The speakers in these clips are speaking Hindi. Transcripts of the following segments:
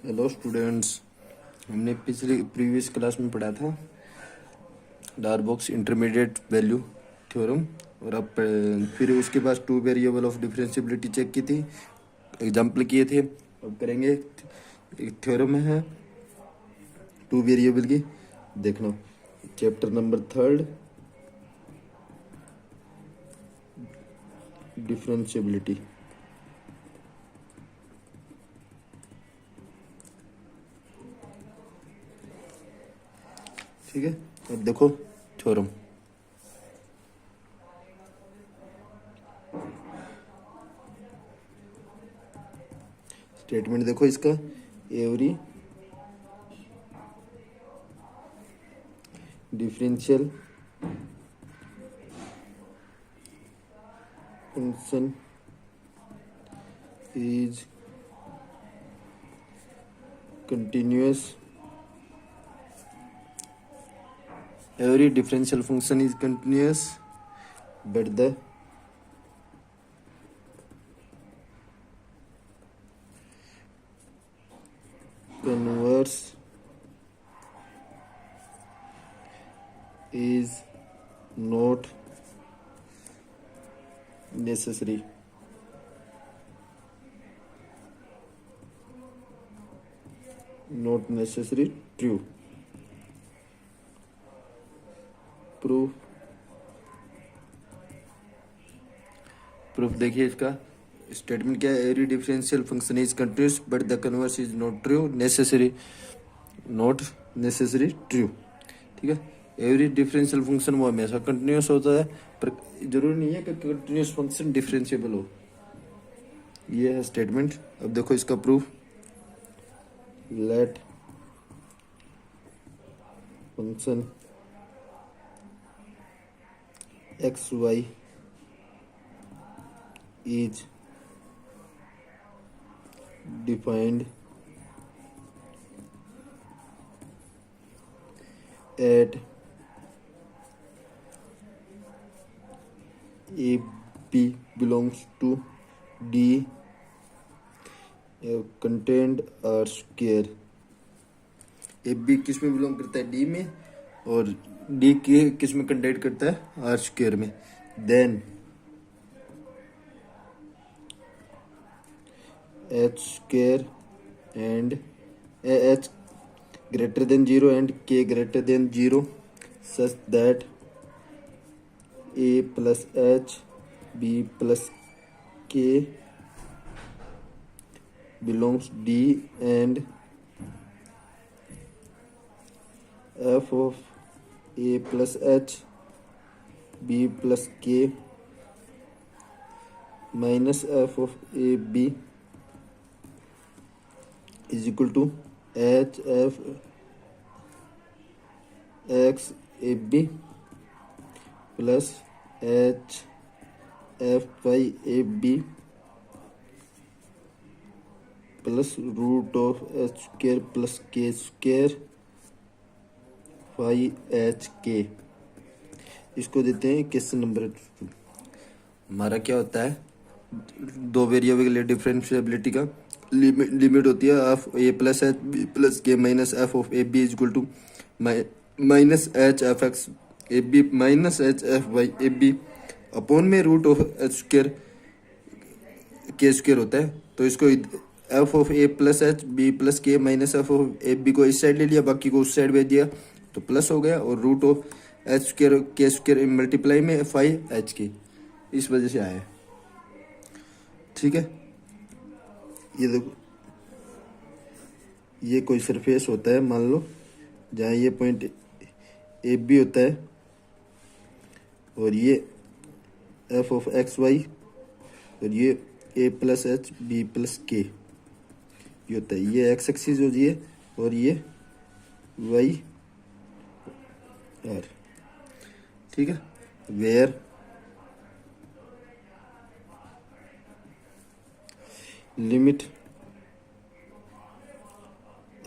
Hello students. हमने पिछले प्रीवियस क्लास में पढ़ा था डार्बॉक्स इंटरमीडिएट वैल्यू थ्योरम, और अब फिर उसके बाद two variable of differentiability check की थी, एग्जाम्पल किए थे। अब करेंगे एक थ्योरम है टू वेरिएबल की, देखना चैप्टर नंबर 3 डिफरेंशिएबिलिटी। ठीक है, अब देखो थ्योरम। स्टेटमेंट देखो इसका, every differential function is continuous. Every differential function is continuous, but the converse is not necessary. Not necessary true. Proof देखिए इसका स्टेटमेंट क्या है। Every differential function is continuous but the converse is not true necessary, not necessary true. ठीक है, एवरी डिफरेंशियल फंक्शन वो हमेशा कंटिन्यूस होता है, पर जरूरी नहीं है कि कंटिन्यूस फंक्शन डिफरेंशिएबल हो। ये है स्टेटमेंट। अब देखो इसका proof. Let function X Y is defined at a b belongs to d contained r square। A B किस में बिलोंग करता है, डी में, और डी के किस में कंटेंट करता है, आर स्क्वायर में। Then h square and h greater than 0 and k greater than 0 such that a plus h b plus k belongs d and f of a plus h b plus k minus f of a b is equal to h f x a b plus h f y a b plus root of h square plus k square y h k। इसको देते हैं क्वेश्चन नंबर 2। हमारा क्या होता है, दो वेरिएबल के लिए डिफरेंशिएबिलिटी का लिमिट होती है of A plus h b plus k minus F of A B is equal to minus h f x a b minus h f y a b upon में root of H square k square होता है। तो इसको f of A plus h b plus k minus F of A b को इस साइड ले लिया, बाकी को उस साइड भेज दिया, तो प्लस हो गया, और root of H square k square multiply में फाइव एच के, इस वजह से आया है। ठीक है, ये देखो, ये कोई सरफेस होता है मान लो, जहाँ ये पॉइंट ए बी होता है, और ये एफ ऑफ एक्स वाई, और ये ए प्लस एच बी प्लस के ये होता है। ये एक्स एक्सिस होती है और ये वाई आर। ठीक है, where limit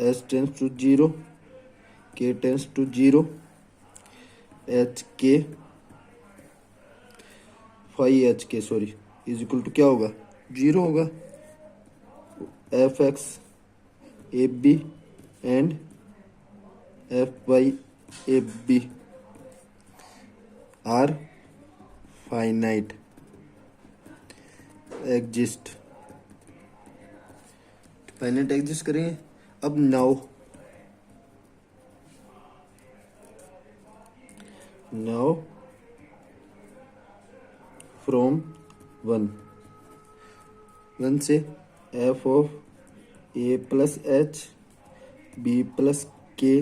s tends to 0 k tends to 0 h k five H k sorry is equal to क्या होगा, 0 होगा। F x a b and F y a b are finite exist. Finite exist करेंगे। अब नाउ फ्रॉम वन से f of A plus h b plus k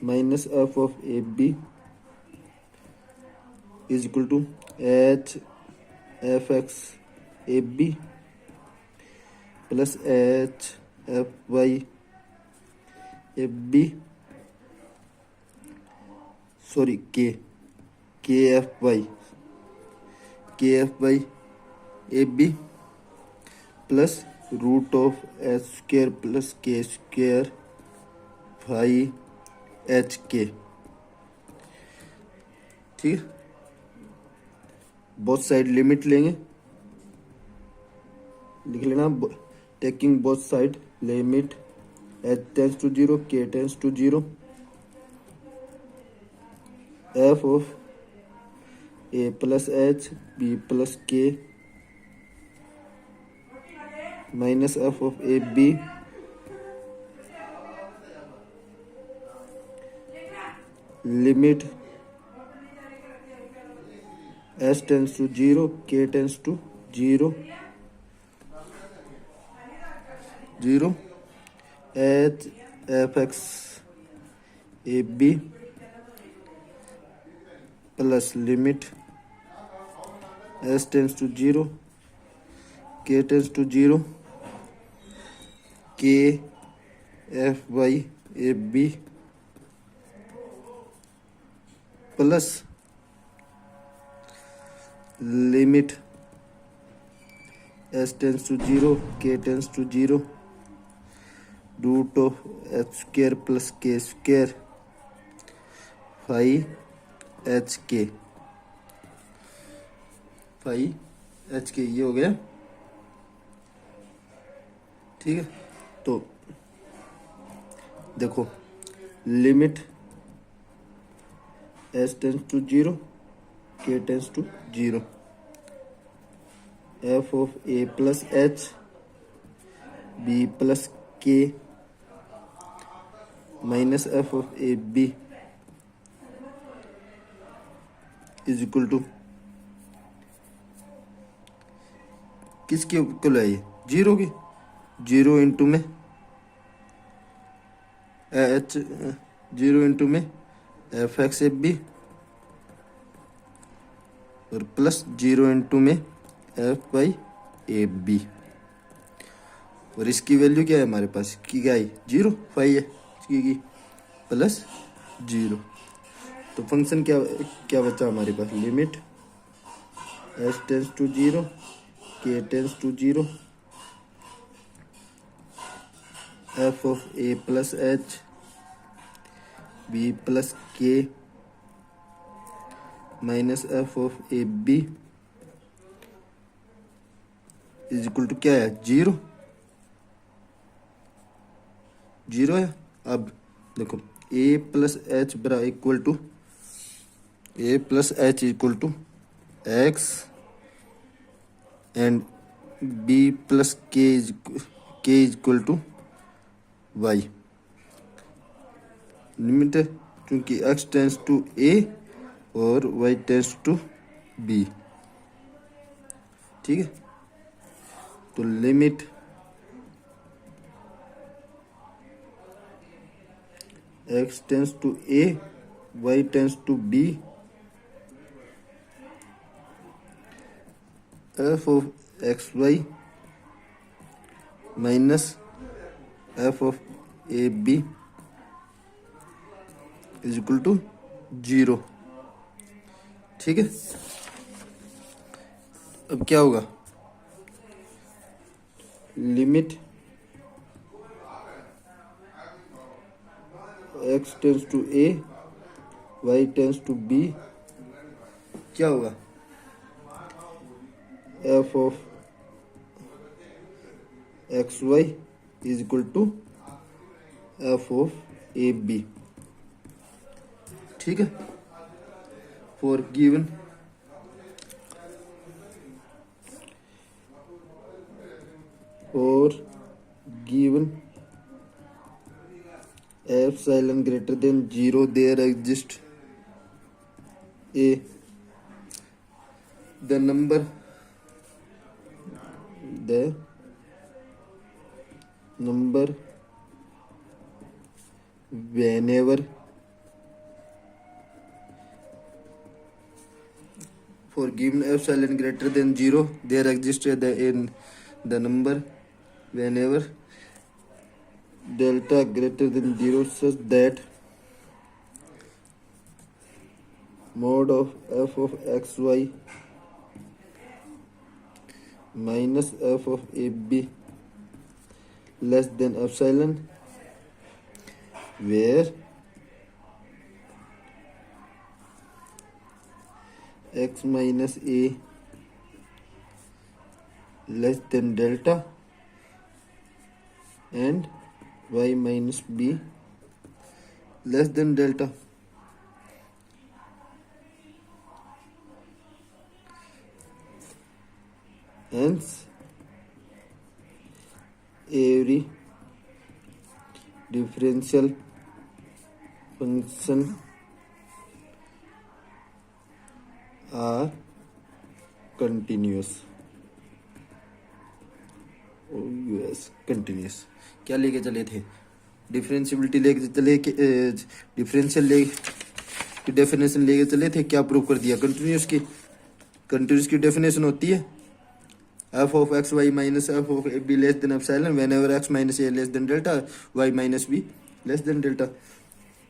minus F of A B is equal to h f x a b plus h f y a b sorry k f y a b plus root of H square plus के स्क्र वाई एच के। ठीक है, बोथ साइड लिमिट लेंगे, लिख लेना। Taking both side limit h tends to 0 के tends to 0 F of A plus h b plus k minus F of A b limit h tends to 0 के tends to 0 h f x a b plus limit S tends to 0 के tends to 0 k f y a b plus limit S tends to 0 के tends to 0 root of H square plus के स्क्र फाइव एच के ये हो गया। ठीक है, तो देखो लिमिट एस टेंस टू 0 के tends to 0 F of A plus h b plus k minus F of A B is equal to किसके इक्वल है ये? 0 की। 0 इंटू में एच 0 इंटू में एफ एक्स ए बी और प्लस 0 इंटू में एफ वाई ए बी। और इसकी वैल्यू क्या है हमारे पास? की क्या है? 0 फाइव है इसकी की प्लस 0। तो फंक्शन क्या बचा हमारे पास? लिमिट एस टेंस टू 0 के tends to 0 F of A plus h b plus k minus F of A B is equal to क्या है? 0 है। अब देखो a प्लस एच बरा equal to a plus h equal to x and b plus k equal to y. Limit है क्योंकि x टेंस टू a और y टेंस टू b। ठीक है, तो limit x tends to a y tends to b F of x Y minus F of A B is equal to 0। ठीक है, अब क्या होगा? Limit x tends to a y tends to b क्या होगा? F of x Y is equal to F of A B. ठीक है, for given epsilon greater than 0 there exists the number whenever for given epsilon greater than 0 there exists the number whenever delta greater than 0 such that mod of f of xy minus f of ab less than epsilon where x minus a less than delta and y minus b less than delta. Hence every differential function are continuous. Continuous क्या लेके चले थे? डिफरेंशियबिलिटी लेके चले कि डिफरेंशियल ले की डेफिनेशन लेके चले थे। क्या प्रूव कर दिया? कंटिन्यूस की डेफिनेशन होती है f of x Y minus F of b less than epsilon whenever x minus a less than delta y minus b less than delta.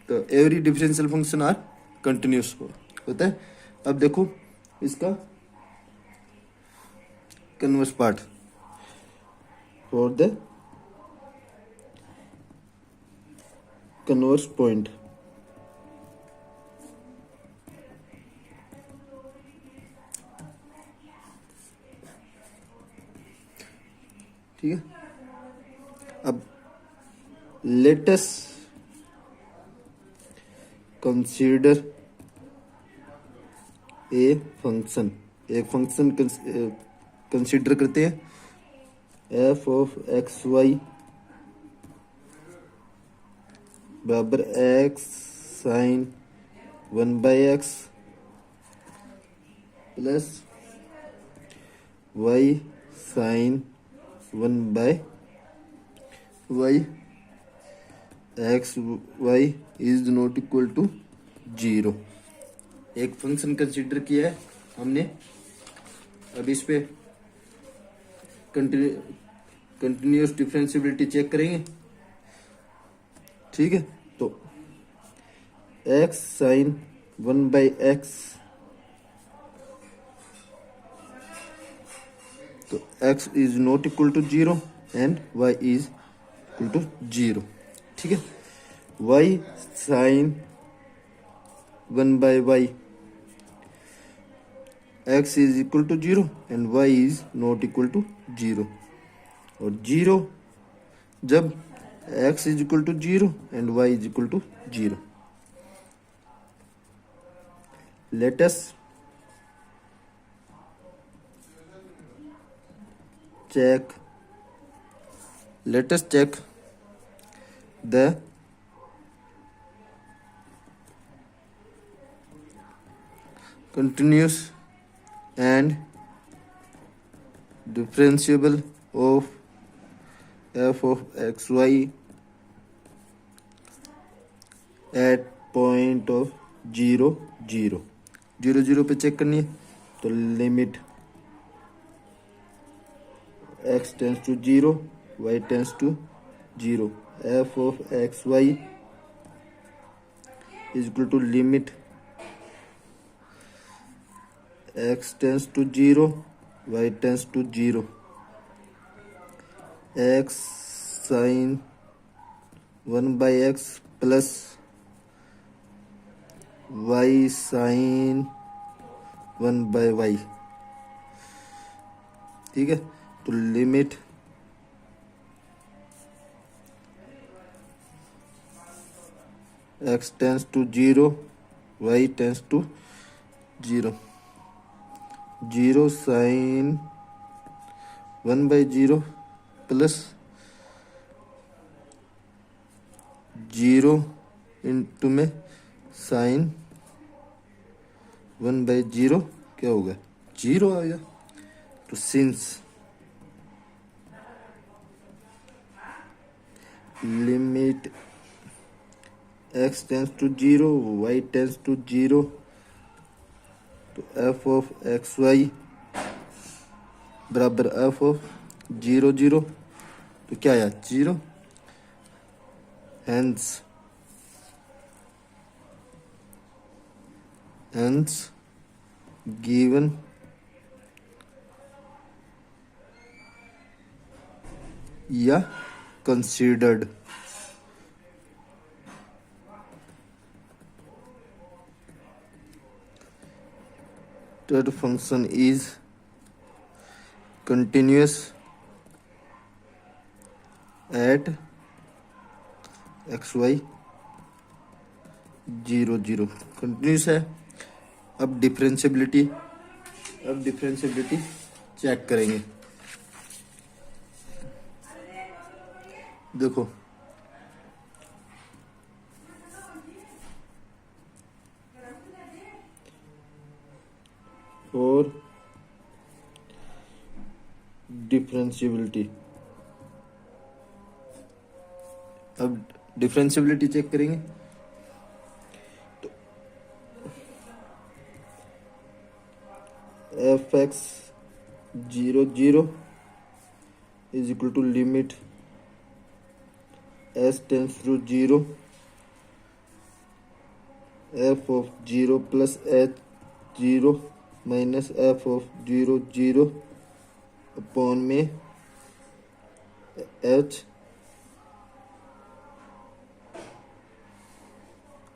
तो every differential function are continuous होता है। अब देखो इसका converse part for the converse point. ठीक है, अब let us consider a function. एक फंक्शन कंसीडर करते हैं एफ ऑफ एक्स वाई बराबर x sine 1/x plus Y sine 1/y X Y is not equal to 0। एक फंक्शन कंसीडर किया है हमने। अब इस पे कंटिन्यूस डिफरेंशियबिलिटी चेक करेंगे। ठीक है, तो एक्स साइन 1/x, तो x is not equal to 0 and y is equal to 0। ठीक है, y sine 1/y x is equal to 0 and y is not equal to 0। और 0 जब x is equal to 0 and y is equal to 0। Let us check the continuous and differentiable of f of xy at point of 0 0 0 0 पे चेक करनी है। तो limit x tends to 0 y tends to 0 f of x y is equal to limit x tends to 0 y tends to 0 x sin 1/x plus y sin 1/y। ठीक है, तो limit x tends to 0, y tends to 0. 0 sin 1/0 plus 0 into में साइन 1/0 क्या होगा, 0 आ गया. तो since limit x tends to 0, y tends to 0, तो f ऑफ एक्स वाई बराबर f ऑफ 0 0, तो क्या आया 0. हेंस गिवन या considered. That function is continuous at xy 0 0. Continuous है. अब डिफरेंशियबिलिटी चेक करेंगे. देखो और डिफरेंशियबिलिटी, अब डिफरेंशियबिलिटी चेक करेंगे. तो F X 0 0 is equal to limit S tends to 0 F of 0 plus H 0 minus F of 0 0 upon में एच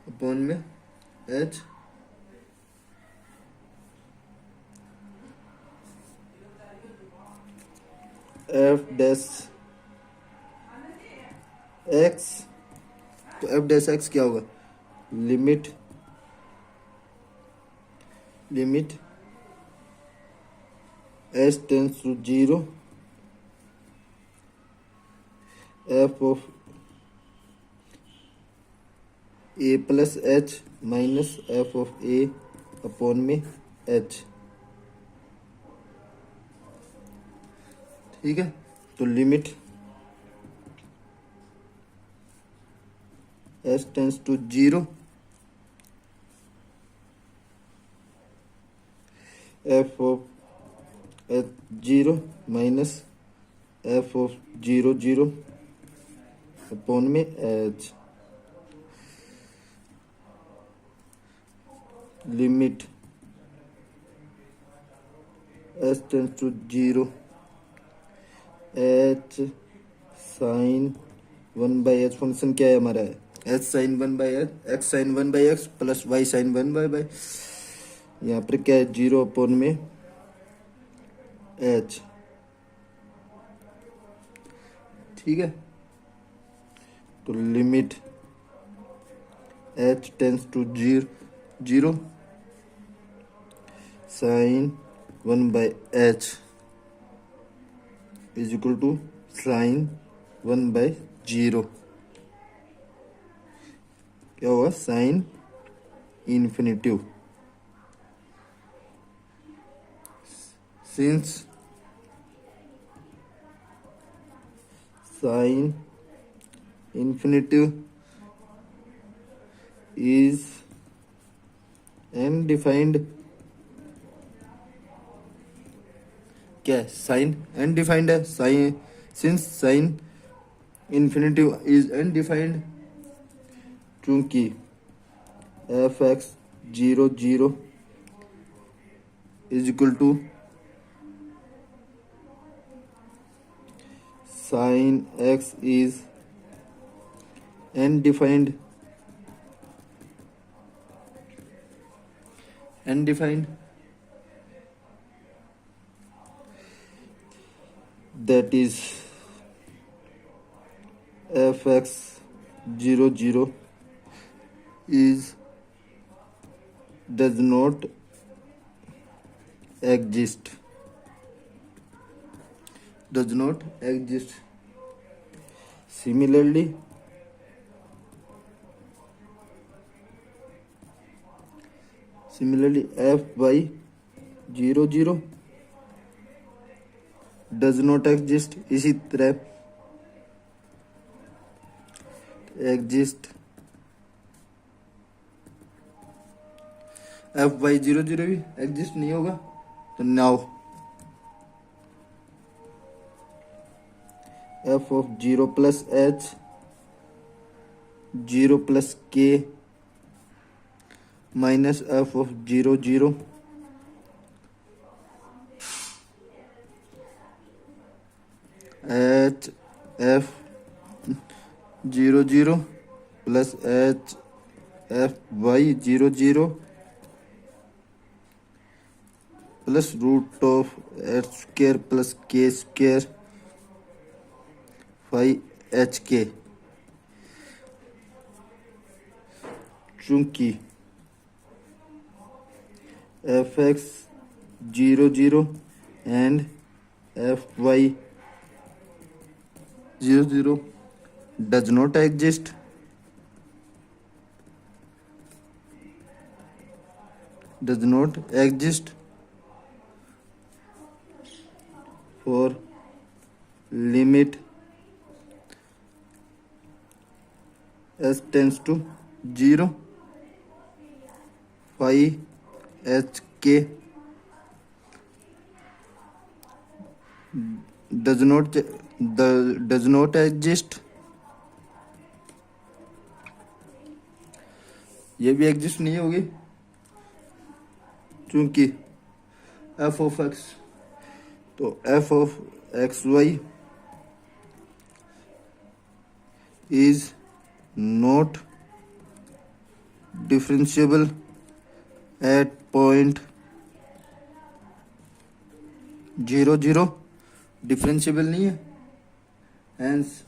अपॉन में एच एफ डैश एक्स. तो एफ डैश एक्स क्या होगा, limit S tends to 0 F of A plus H minus F of A upon में एच. ठीक है. तो limit S tends to 0 F of H 0 minus F of 0 0 upon में H. Limit S tends to 0 H sine 1/h function क्या है हमारा, है H sine 1/h X sine 1/x plus Y sine 1/y. यहाँ पर क्या है 0 अपॉन में h. ठीक है. तो limit h tends to 0 sine 1/h is equal to sine 1/0. क्या हुआ, sine infinitive. Since sine infinitive is undefined. क्या है, साइन अनडिफाइंड है. Sine since sine infinitive is undefined, क्योंकि F X 0 0 is equal to sine X is undefined. That is fx 0 0 is does not exist, does not exist. Similarly, f by 0 0 does not exist. इसी तरह exist f by 0 0 भी exist नहीं होगा. तो now f of 0 plus h 0 plus k minus f of 0 0 h f 0 0 plus h f by 0 0 plus root of h square plus k square phi h k. चूंकि F X 0 0 and F Y 0 0 does not exist, does not exist for limit s tends to 0 phi h k does not exist. ये भी एग्जिस्ट नहीं होगी क्योंकि f ऑफ x, तो f of x Y is not differentiable at point 0 0, differentiable नहीं है. Hence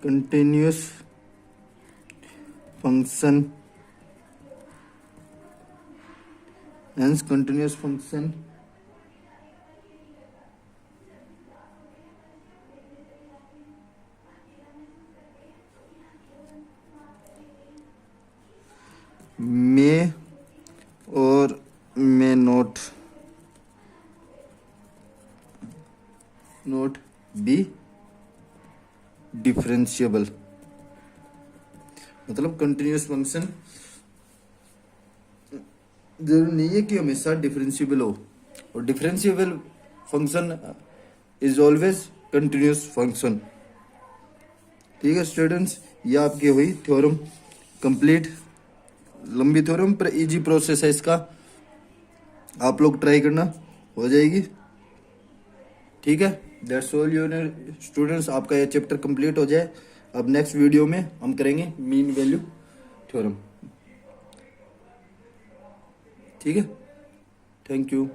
continuous function, hence continuous function may or may not be differentiable. मतलब कंटिन्यूअस फंक्शन जरूरी नहीं है कि हमेशा डिफरेंशिएबल हो, और differentiable function is always continuous function. ठीक है स्टूडेंट्स, ये आपकी हुई थ्योरम कंप्लीट. लंबी थ्योरम पर इजी प्रोसेस है इसका, आप लोग ट्राई करना, हो जाएगी. ठीक है, दैट्स ऑल योर स्टूडेंट्स. आपका ये चैप्टर कंप्लीट हो जाए. अब नेक्स्ट वीडियो में हम करेंगे मीन वैल्यू थ्योरम. ठीक है, थैंक यू.